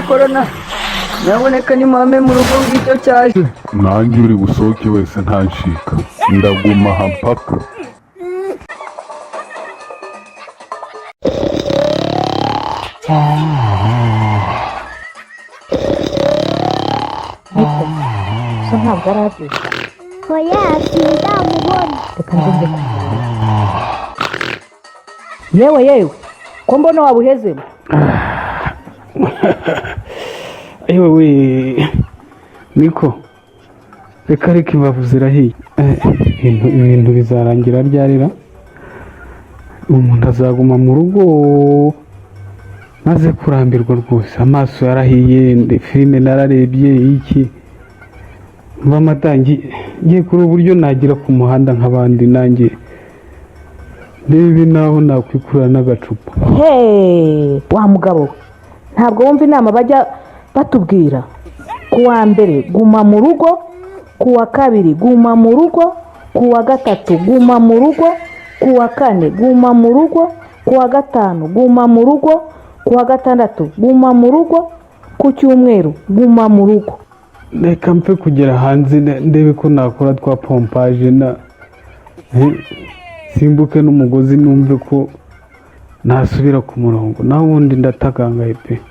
korona nyaboneka nimuhame mu rugo ngicyo cyaje. nanjye uri busohoke wese ntancika, ndaguma aha mpaka. so ntabwo arabyuka. Oya, sindamubona. Reka nze yewe ko mbona wabuhezemo. yewe niko reka imbavu zirahiye. Ibintu bizarangira ryarira, umuntu azaguma mu rugo maze kurambirwa rwose, amaso yarahiye, filime nararebye iki mva amatangi ngiye kuri uburyo nagira ku muhanda nk'abandi, nanjye ndebe naho nakwikurira n'agacupa. Wa mugabo we, ntabwo wumva inama bajya batubwira? Ku wa mbere guma mu rugo, ku wa kabiri guma mu rugo, ku wa gatatu guma mu rugo, ku wa kane guma mu rugo, ku wa gatanu guma mu rugo, ku wa gatandatu guma mu rugo, ku cyumweru guma mu rugo. Reka mpe kugera hanze ndebe ko nakora twa pompaje simbuke n'umugozi numve ko nasubira ku murongo, naho ubundi ndatagangaye pe.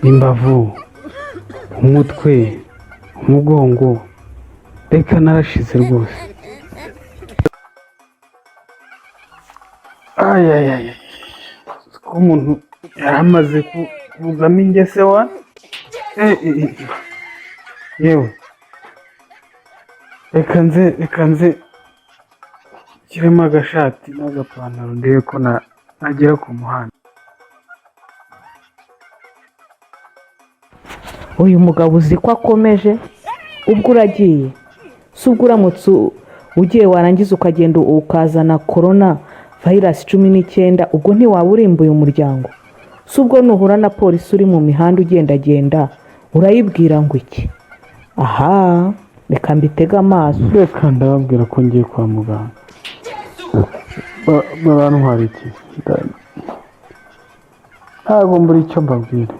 Imbavu, umutwe, umugongo, reka narashize rwose. Ayayaya, ko umuntu yaramaze kuvugamo ingese wa yewe, reka nze kiremo agashati n'agapantaro ndebe ko nagera ku muhanda. Uyu mugabo uzi ko akomeje, ubwo uragiye si ubwo uramutse ugiye warangiza ukagenda ukazana korona virus 19, ubwo ntiwaba urimbuye umuryango? Si ubwo nuhura na polisi uri mu mihanda ugendagenda urayibwira ngo iki? Aha, reka mbitega amaso. Reka ndababwira ko ngiye kwa muganga. Barantwara iki? Ntabwo mbura icyo mbabwira.